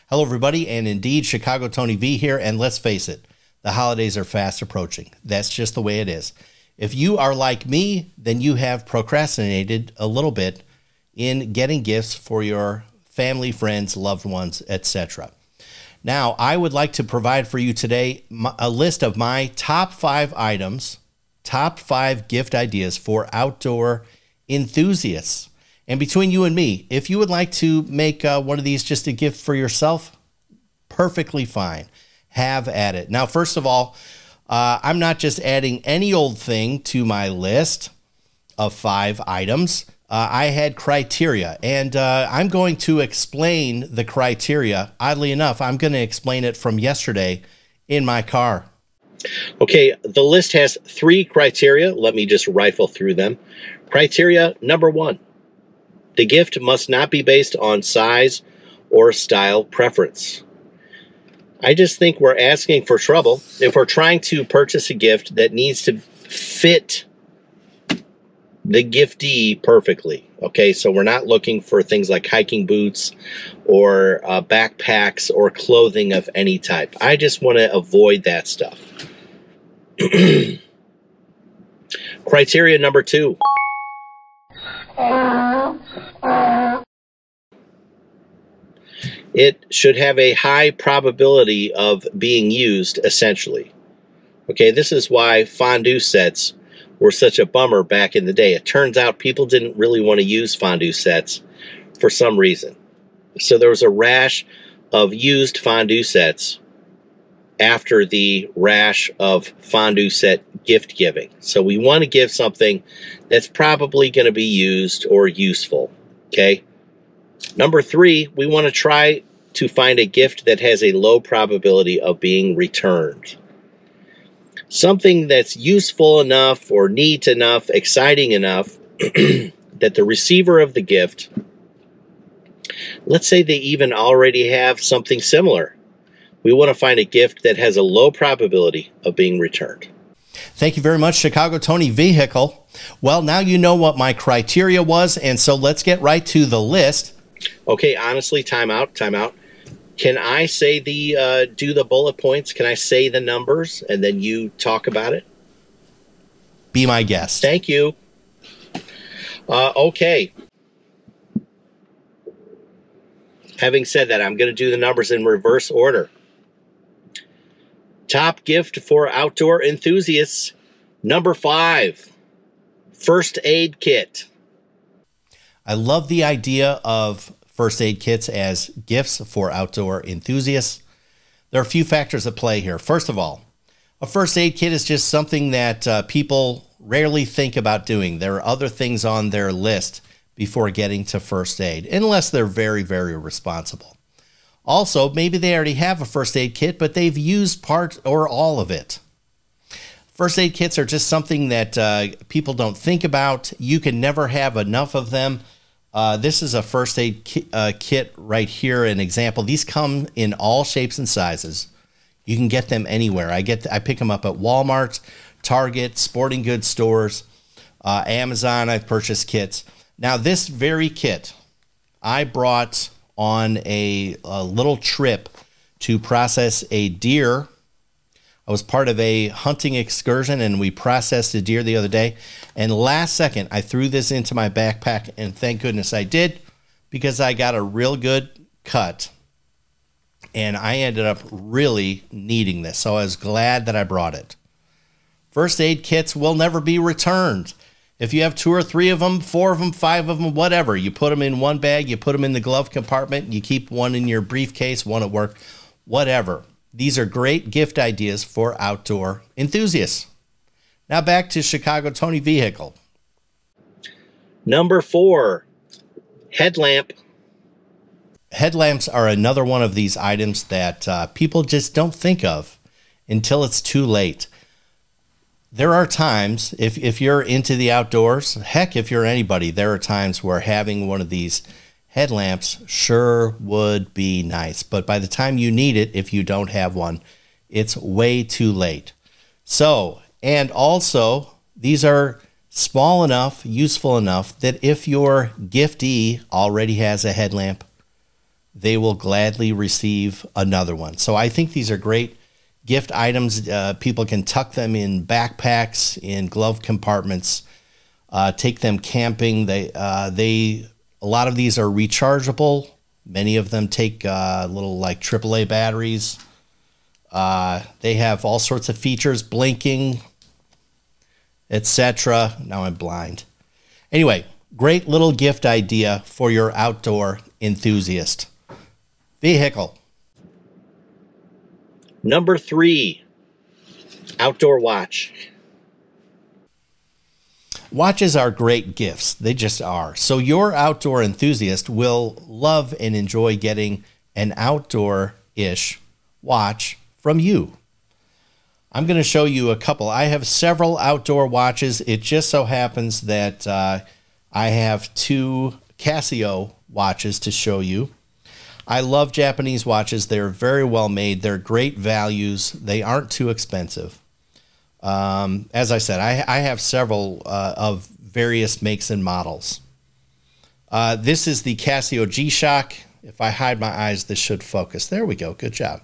Hello, everybody, and indeed, Chicago Tony V here, and let's face it, the holidays are fast approaching. That's just the way it is. If you are like me, then you have procrastinated a little bit in getting gifts for your family, friends, loved ones, etc. Now, I would like to provide for you today a list of my top 5 items, top 5 gift ideas for outdoor enthusiasts. And between you and me, if you would like to make one of these just a gift for yourself, perfectly fine. Have at it. Now, first of all, I'm not just adding any old thing to my list of 5 items. I had criteria, and I'm going to explain the criteria. Oddly enough, I'm going to explain it from yesterday in my car. Okay, the list has 3 criteria. Let me just rifle through them. Criteria number 1. The gift must not be based on size or style preference. I just think we're asking for trouble if we're trying to purchase a gift that needs to fit the giftee perfectly. Okay, so we're not looking for things like hiking boots or backpacks or clothing of any type. I just want to avoid that stuff. Criteria number 2. It should have a high probability of being used, essentially. Okay, this is why fondue sets were such a bummer back in the day. It turns out people didn't really want to use fondue sets for some reason. So there was a rash of used fondue sets after the rash of fondue set gift giving. So we want to give something that's probably going to be used or useful. Okay. Number 3, we want to try to find a gift that has a low probability of being returned. Something that's useful enough or neat enough, exciting enough that the receiver of the gift, let's say they even already have something similar. We want to find a gift that has a low probability of being returned. Thank you very much, Chicago Tony Vehicle. Well, now you know what my criteria was, and so let's get right to the list. Okay, honestly, time out. Can I say do the bullet points? Can I say the numbers and then you talk about it? Be my guest. Thank you. Okay. Having said that, I'm going to do the numbers in reverse order. Top gift for outdoor enthusiasts. Number 5, first aid kit. I love the idea of first aid kits as gifts for outdoor enthusiasts. There are a few factors at play here. First of all, a first aid kit is just something that people rarely think about doing. There are other things on their list before getting to first aid, unless they're very, very responsible. Also, maybe they already have a first aid kit, but they've used part or all of it. First aid kits are just something that people don't think about. You can never have enough of them. This is a first aid kit right here, an example. These come in all shapes and sizes. You can get them anywhere. I pick them up at Walmart, Target, sporting goods stores, Amazon. I've purchased kits. Now, this very kit I brought on a little trip to process a deer. I was part of a hunting excursion, and we processed a deer the other day. And last second, I threw this into my backpack, and thank goodness I did, because I got a real good cut. And I ended up really needing this, so I was glad that I brought it. First aid kits will never be returned. If you have 2 or 3 of them, 4 of them, 5 of them, whatever, you put them in one bag, you put them in the glove compartment, you keep one in your briefcase, one at work, whatever. These are great gift ideas for outdoor enthusiasts. Now back to Chicago Tony Vehicle. Number 4, headlamp. Headlamps are another one of these items that people just don't think of until it's too late. There are times, if you're into the outdoors, heck, if you're anybody, there are times where having one of these headlamps sure would be nice. But by the time you need it, if you don't have one, it's way too late. So, and also, these are small enough, useful enough that if your giftee already has a headlamp, they will gladly receive another one. So I think these are great gift items. People can tuck them in backpacks, in glove compartments, take them camping. A lot of these are rechargeable. Many of them take little like AAA batteries. They have all sorts of features, blinking, etc. Now I'm blind. Anyway, great little gift idea for your outdoor enthusiast. Vehicle. Number 3, outdoor watch. Watches are great gifts. They just are. So your outdoor enthusiast will love and enjoy getting an outdoor-ish watch from you. I'm going to show you a couple. I have several outdoor watches. It just so happens that I have 2 Casio watches to show you. I love Japanese watches. They're very well made. They're great values. They aren't too expensive. As I said, I have several of various makes and models. This is the Casio G-Shock. If I hide my eyes, this should focus. There we go. Good job.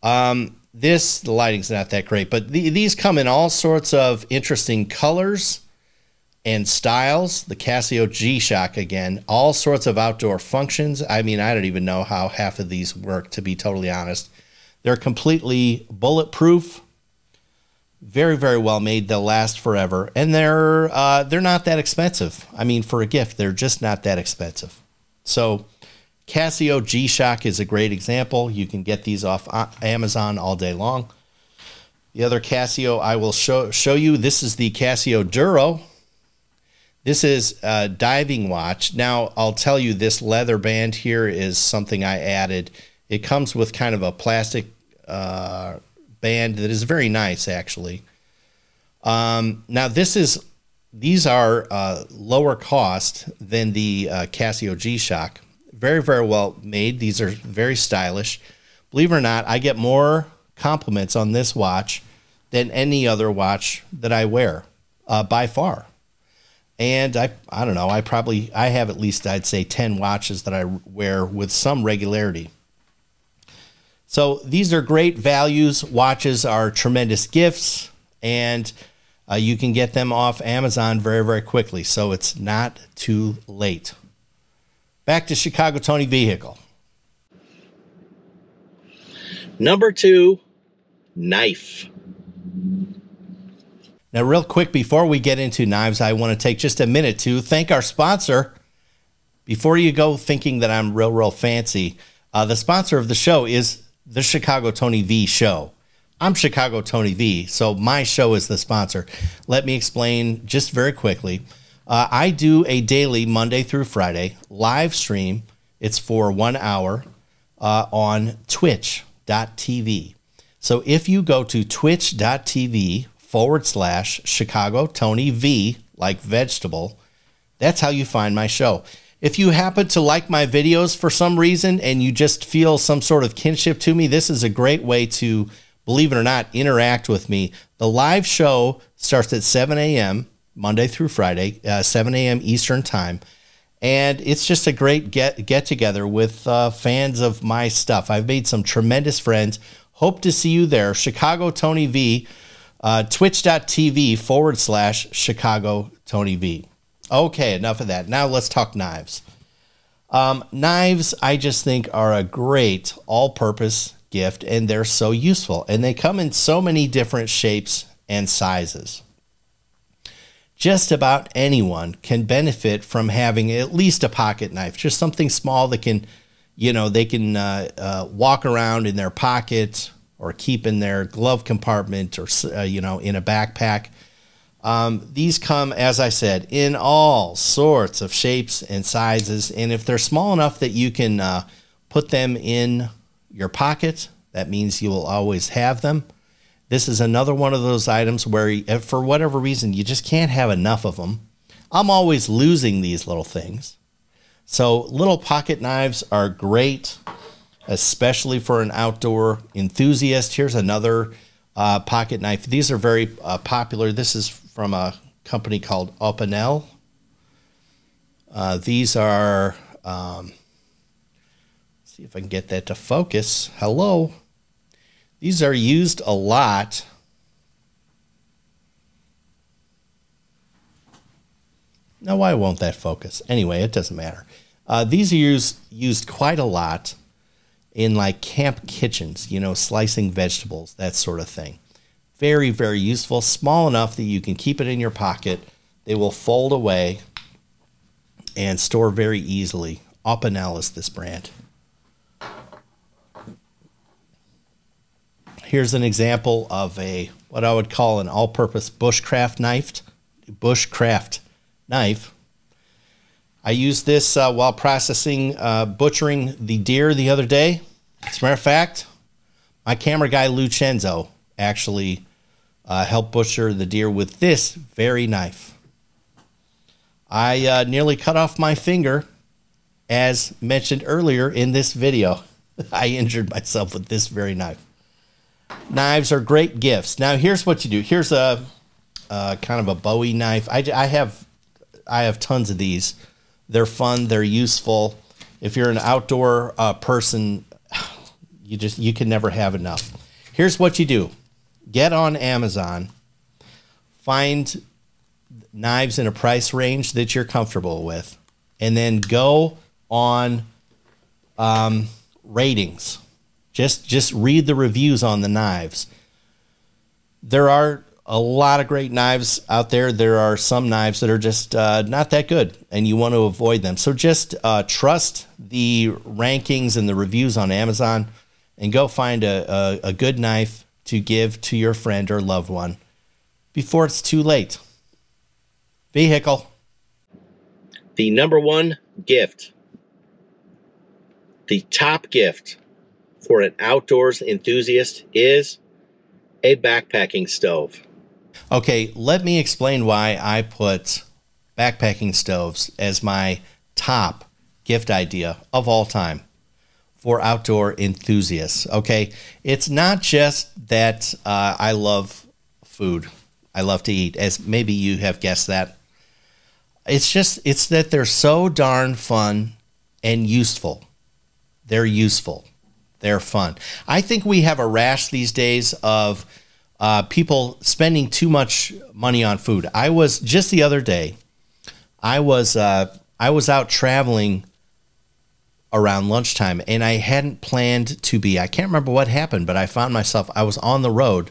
The lighting's not that great, but these come in all sorts of interesting colors and styles. The Casio G-Shock, again, all sorts of outdoor functions. I mean, I don't even know how half of these work, to be totally honest. They're completely bulletproof. Very, very well made. They'll last forever. And they're not that expensive. I mean, for a gift, they're just not that expensive. So Casio G-Shock is a great example. You can get these off Amazon all day long. The other Casio I will show you, this is the Casio Duro. This is a diving watch. Now, I'll tell you, this leather band here is something I added. It comes with kind of a plastic band that is very nice, actually. Now, these are lower cost than the Casio G-Shock. Very, very well made. These are very stylish. Believe it or not, I get more compliments on this watch than any other watch that I wear, by far. And I don't know, I have at least, I'd say, 10 watches that I wear with some regularity. So these are great values. Watches are tremendous gifts, and you can get them off Amazon very, very quickly. So it's not too late. Back to Chicago Tony Vehicle. Number 2, knife. Now, real quick, before we get into knives, I want to take just a minute to thank our sponsor. Before you go thinking that I'm real fancy, the sponsor of the show is the Chicago Tony V Show. I'm Chicago Tony V, so my show is the sponsor. Let me explain just very quickly. I do a daily, Monday through Friday, live stream. It's for 1 hour on twitch.tv. So if you go to twitch.tv/Chicago Tony V, like vegetable, that's how you find my show. If you happen to like my videos for some reason and you just feel some sort of kinship to me, this is a great way to, believe it or not, interact with me. The live show starts at 7 a.m. Monday through Friday, 7 a.m. Eastern time. And it's just a great get-together with fans of my stuff. I've made some tremendous friends. Hope to see you there. Chicago Tony V, twitch.tv/Chicago Tony V. Okay, enough of that. Now let's talk knives. Knives, I just think, are a great all-purpose gift, and they're so useful. And they come in so many different shapes and sizes. Just about anyone can benefit from having at least a pocket knife, just something small that can, they can walk around in their pocket or keep in their glove compartment or, in a backpack. These come, as I said, in all sorts of shapes and sizes. And if they're small enough that you can put them in your pocket, that means you will always have them. This is another one of those items where, for whatever reason, you just can't have enough of them. I'm always losing these little things. So little pocket knives are great, especially for an outdoor enthusiast. Here's another pocket knife. These are very popular. This is from a company called Opinel. These are See if I can get that to focus. Hello. These are used a lot. Now, why won't that focus? Anyway, it doesn't matter. These are used quite a lot in like camp kitchens, you know, slicing vegetables, that sort of thing. Very, very useful. Small enough that you can keep it in your pocket. They will fold away and store very easily. Opinel is this brand. Here's an example of what I would call an all-purpose bushcraft knife. I used this while butchering the deer the other day. As a matter of fact, my camera guy Lucenzo actually helped butcher the deer with this very knife. I nearly cut off my finger, as mentioned earlier in this video. I injured myself with this very knife. Knives are great gifts. Now here's what you do. Here's a kind of a Bowie knife. I have tons of these. They're fun. They're useful. If you're an outdoor person, you can never have enough. Here's what you do. Get on Amazon. Find knives in a price range that you're comfortable with. And then go on ratings. Just read the reviews on the knives. There are a lot of great knives out there. There are some knives that are just not that good, and you want to avoid them. So just trust the rankings and the reviews on Amazon, and go find a good knife to give to your friend or loved one before it's too late. Vehicle. The number one gift, the top gift for an outdoors enthusiast is a backpacking stove. Okay, let me explain why I put backpacking stoves as my top gift idea of all time for outdoor enthusiasts. Okay, it's not just that I love food. I love to eat, as maybe you have guessed that. It's that they're so darn fun and useful. They're useful. They're fun. I think we have a rash these days of people spending too much money on food. I was just the other day, I was out traveling around lunchtime, and I hadn't planned to be. I can't remember what happened, but I found myself, I was on the road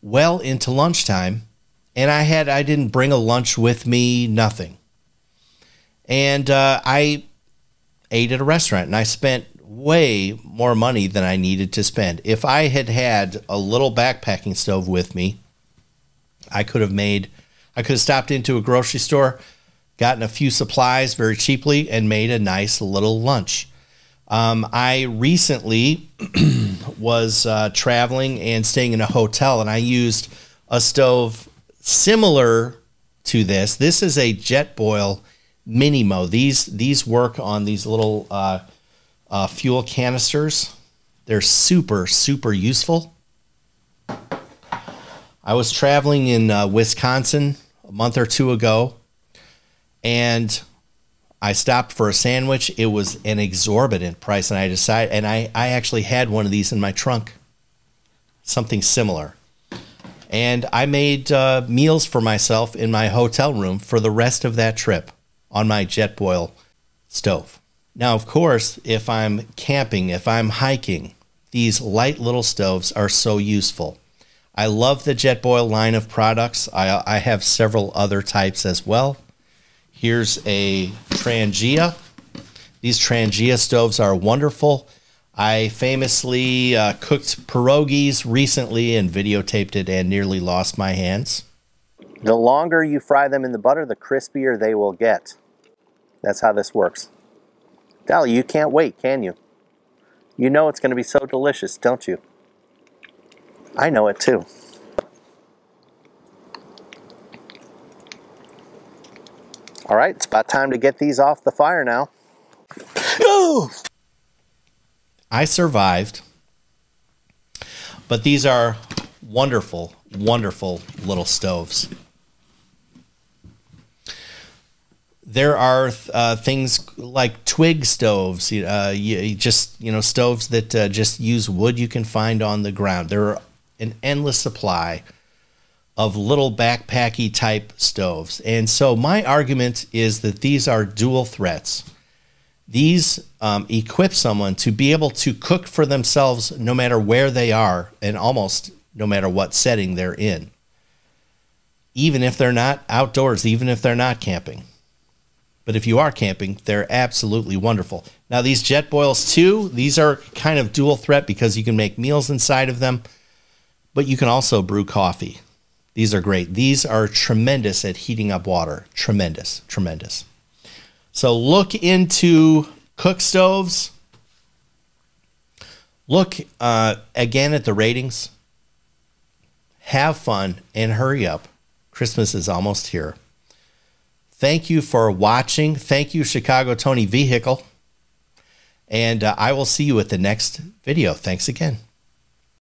well into lunchtime, and I didn't bring a lunch with me, nothing. And I ate at a restaurant, and I spent way more money than I needed to spend. If I had a little backpacking stove with me, I could have stopped into a grocery store, gotten a few supplies very cheaply, and made a nice little lunch. I recently was traveling and staying in a hotel, and I used a stove similar to this. This is a Jetboil Minimo. These work on these little fuel canisters. They're super, super useful. I was traveling in Wisconsin a month or two ago, and I stopped for a sandwich. It was an exorbitant price, and I actually had one of these in my trunk, something similar. And I made meals for myself in my hotel room for the rest of that trip on my Jetboil stove. Now, of course, if I'm camping, if I'm hiking, these light little stoves are so useful. I love the Jetboil line of products. I have several other types as well. Here's a Trangia. These Trangia stoves are wonderful. I famously cooked pierogies recently and videotaped it and nearly lost my hands. The longer you fry them in the butter, the crispier they will get. That's how this works. Dolly, you can't wait, can you? You know it's going to be so delicious, don't you? I know it too. All right, it's about time to get these off the fire now. Oh! I survived, but these are wonderful, wonderful little stoves. There are things like twig stoves, stoves that just use wood you can find on the ground. There are an endless supply of little backpacky type stoves. And so my argument is that these are dual threats. These equip someone to be able to cook for themselves no matter where they are and almost no matter what setting they're in. Even if they're not outdoors, even if they're not camping. But if you are camping, they're absolutely wonderful. Now these jet boils too, these are kind of dual threat because you can make meals inside of them, but you can also brew coffee. These are great. These are tremendous at heating up water. Tremendous, tremendous. So look into cook stoves. Look again at the ratings. Have fun and hurry up. Christmas is almost here. Thank you for watching. Thank you, Chicago Tony Vehicle. And I will see you at the next video. Thanks again.